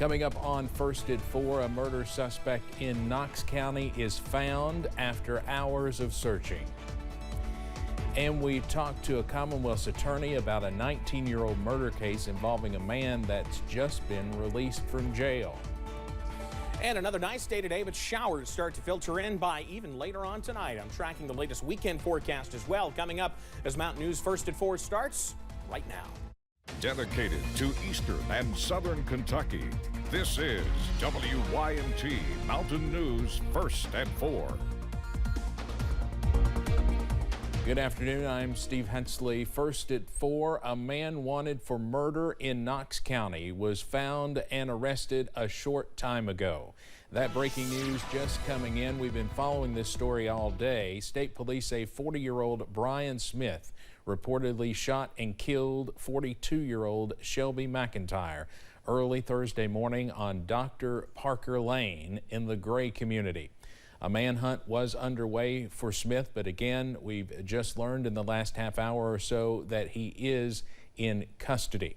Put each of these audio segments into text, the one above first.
Coming up on First at 4, a murder suspect in Knox County is found after hours of searching. And we talked to a Commonwealth's attorney about a 19-year-old murder case involving a man that's just been released from jail. And another nice day today, but showers start to filter in by even later on tonight. I'm tracking the latest weekend forecast as well, coming up as Mountain News First at 4 starts right now. Dedicated to Eastern and Southern Kentucky, this is WYMT Mountain News First at 4. Good afternoon, I'm Steve Hensley. First at 4, a man wanted for murder in Knox County was found and arrested a short time ago. That breaking news just coming in. We've been following this story all day. State police say 40-year-old Brian Smith reportedly shot and killed 42-year-old Shelby McIntyre early Thursday morning on Dr. Parker Lane in the Gray community. A manhunt was underway for Smith, but again, we've just learned in the last half hour or so that he is in custody.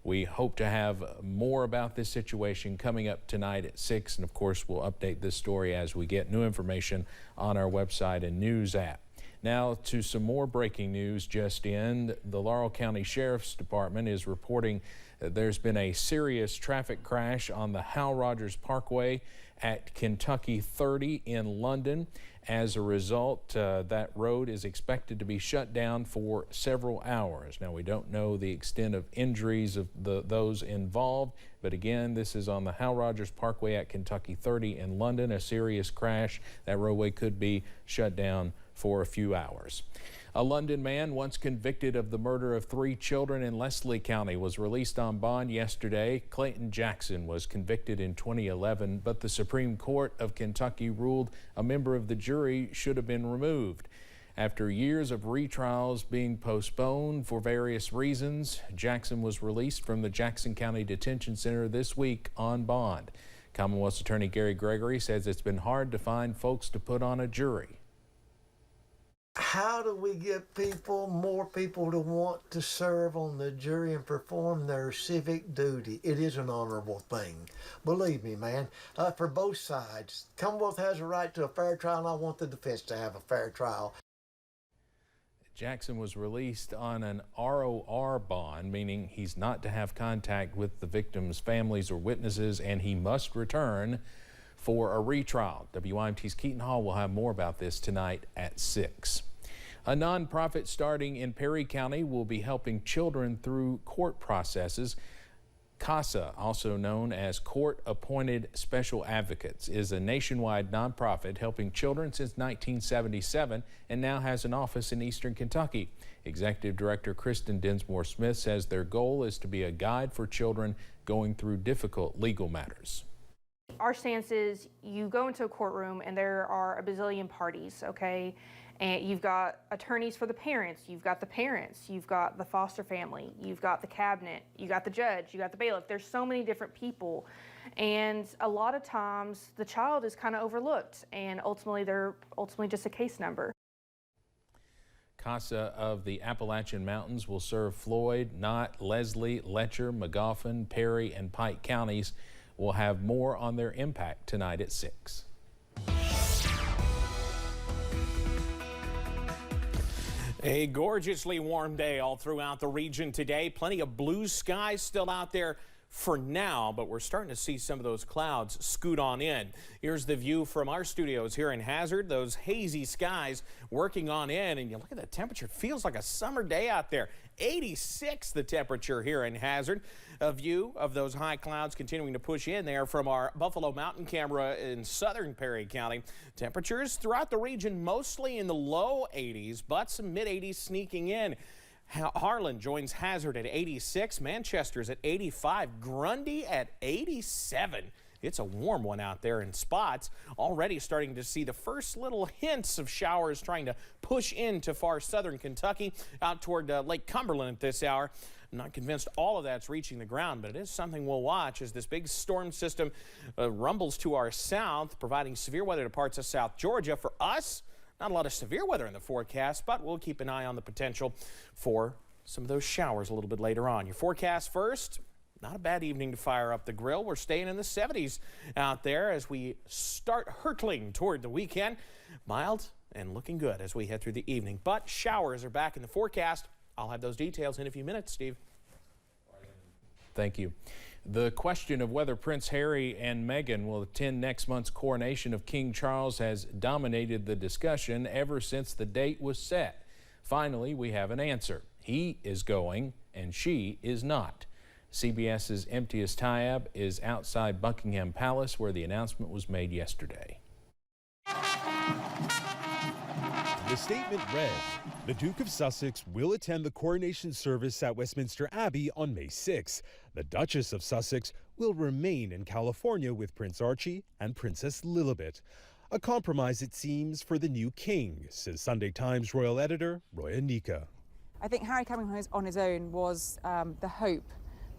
We hope to have more about this situation coming up tonight at 6, and of course, we'll update this story as we get new information on our website and news app. Now to some more breaking news just in. The Laurel County Sheriff's Department is reporting that there's been a serious traffic crash on the Hal Rogers Parkway at Kentucky 30 in London. As a result, that road is expected to be shut down for several hours. Now, we don't know the extent of injuries of those involved, but again, this is on the Hal Rogers Parkway at Kentucky 30 in London. A serious crash. That roadway could be shut down for a few hours. A London man once convicted of the murder of 3 children in Leslie County was released on bond yesterday. Clayton Jackson was convicted in 2011, but the Supreme Court of Kentucky ruled a member of the jury should have been removed. After years of retrials being postponed for various reasons, Jackson was released from the Jackson County Detention Center this week on bond. Commonwealth's Attorney Gary Gregory says it's been hard to find folks to put on a jury. How do we get more people to want to serve on the jury and perform their civic duty? It is an honorable thing. Believe me, man, for both sides. Commonwealth has a right to a fair trial, and I want the defense to have a fair trial. Jackson was released on an ROR bond, meaning he's not to have contact with the victims' families or witnesses, and he must return for a retrial. WYMT's Keaton Hall will have more about this tonight at 6. A nonprofit starting in Perry County will be helping children through court processes. CASA, also known as Court Appointed Special Advocates, is a nationwide nonprofit helping children since 1977 and now has an office in Eastern Kentucky. Executive Director Kristen Dinsmore Smith says their goal is to be a guide for children going through difficult legal matters. Our stance is you go into a courtroom and there are a bazillion parties, okay? And you've got attorneys for the parents, you've got the foster family, you've got the cabinet, you got the judge, you got the bailiff. There's so many different people. And a lot of times the child is kind of overlooked, and ultimately they're just a case number. CASA of the Appalachian Mountains will serve Floyd, Knott, Leslie, Letcher, Magoffin, Perry, and Pike counties. We'll have more on their impact tonight at 6. A gorgeously warm day all throughout the region today. Plenty of blue skies still out there for now, but we're starting to see some of those clouds scoot on in. Here's the view from our studios here in Hazard. Those hazy skies working on in, and you look at the temperature. It feels like a summer day out there. 86 the temperature here in Hazard. A view of those high clouds continuing to push in there from our Buffalo Mountain camera in southern Perry County. Temperatures throughout the region mostly in the low 80s, but some mid 80s sneaking in. Harlan joins Hazard at 86, Manchester's at 85, Grundy at 87. It's a warm one out there in spots. Already starting to see the first little hints of showers trying to push into far southern Kentucky out toward Lake Cumberland at this hour. I'm not convinced all of that's reaching the ground, but it is something we'll watch as this big storm system rumbles to our south, providing severe weather to parts of South Georgia. For us, not a lot of severe weather in the forecast, but we'll keep an eye on the potential for some of those showers a little bit later on. Your forecast first. not a bad evening to fire up the grill. We're staying in the 70s out there as we start hurtling toward the weekend. Mild and looking good as we head through the evening, but showers are back in the forecast. I'll have those details in a few minutes, Steve. Thank you. The question of whether Prince Harry and Meghan will attend next month's coronation of King Charles has dominated the discussion ever since the date was set. Finally, we have an answer. He is going and she is not. CBS's Imtiaz Tyab is outside Buckingham Palace where the announcement was made yesterday. The statement read, the Duke of Sussex will attend the coronation service at Westminster Abbey on May 6. The Duchess of Sussex will remain in California with Prince Archie and Princess Lilibet. A compromise, it seems, for the new king, says Sunday Times royal editor Roya Nika. I think Harry coming on his own was the hope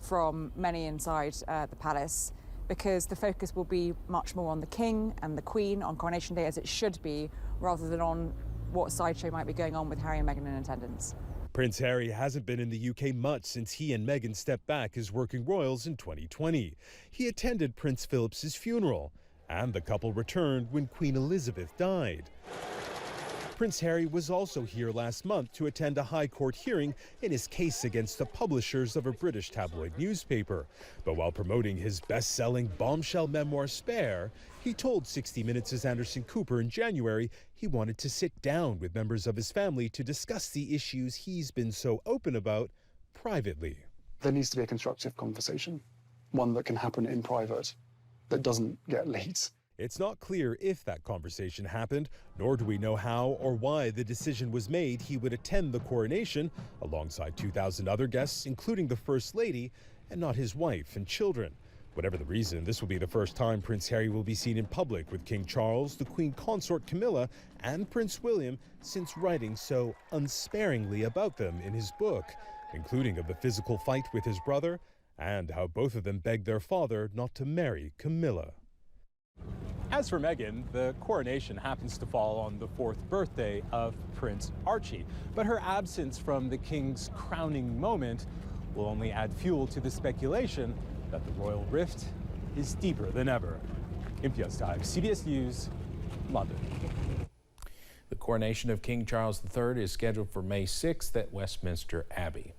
from many inside the palace, because the focus will be much more on the king and the queen on coronation day, as it should be, rather than on what sideshow might be going on with Harry and Meghan in attendance. Prince Harry hasn't been in the UK much since he and Meghan stepped back as working royals in 2020. He attended Prince Philip's funeral, and the couple returned when Queen Elizabeth died. Prince Harry was also here last month to attend a High Court hearing in his case against the publishers of a British tabloid newspaper. But while promoting his best-selling bombshell memoir Spare, he told 60 Minutes' Anderson Cooper in January he wanted to sit down with members of his family to discuss the issues he's been so open about privately. There needs to be a constructive conversation, one that can happen in private, that doesn't get leaked. It's not clear if that conversation happened, nor do we know how or why the decision was made he would attend the coronation alongside 2,000 other guests, including the First Lady, and not his wife and children. Whatever the reason, this will be the first time Prince Harry will be seen in public with King Charles, the Queen Consort Camilla, and Prince William since writing so unsparingly about them in his book, including of the physical fight with his brother and how both of them begged their father not to marry Camilla. As for Meghan, the coronation happens to fall on the 4th birthday of Prince Archie, but her absence from the king's crowning moment will only add fuel to the speculation that the royal rift is deeper than ever. Imtiaz Tyab, CBS News, London. The coronation of King Charles III is scheduled for May 6th at Westminster Abbey.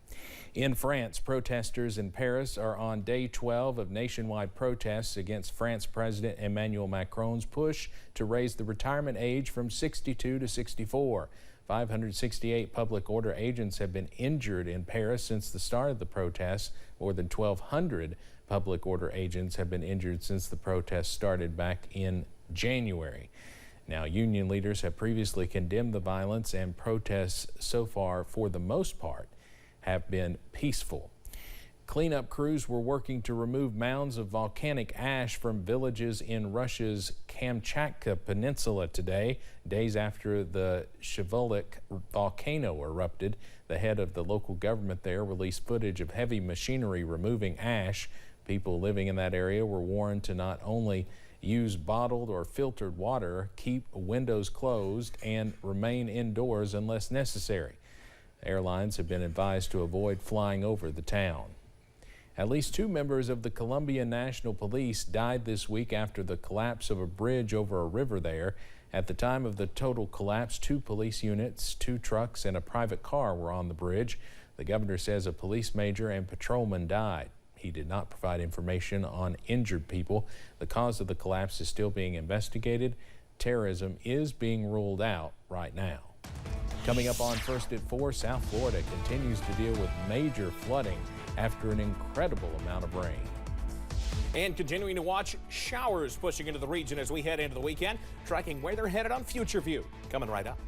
In France, protesters in Paris are on day 12 of nationwide protests against France President Emmanuel Macron's push to raise the retirement age from 62 to 64. 568 public order agents have been injured in Paris since the start of the protests. More than 1,200 public order agents have been injured since the protests started back in January. Now, union leaders have previously condemned the violence, and protests so far, for the most part, have been peaceful. Cleanup crews were working to remove mounds of volcanic ash from villages in Russia's Kamchatka Peninsula today, days after the Shivolik volcano erupted. The head of the local government there released footage of heavy machinery removing ash. People living in that area were warned to not only use bottled or filtered water, keep windows closed, and remain indoors unless necessary. Airlines have been advised to avoid flying over the town. At least 2 members of the Colombian National Police died this week after the collapse of a bridge over a river there. At the time of the total collapse, 2 police units, 2 trucks, and a private car were on the bridge. The governor says a police major and patrolman died. He did not provide information on injured people. The cause of the collapse is still being investigated. Terrorism is being ruled out right now. Coming up on First at 4, South Florida continues to deal with major flooding after an incredible amount of rain. And continuing to watch showers pushing into the region as we head into the weekend, tracking where they're headed on Future View. Coming right up.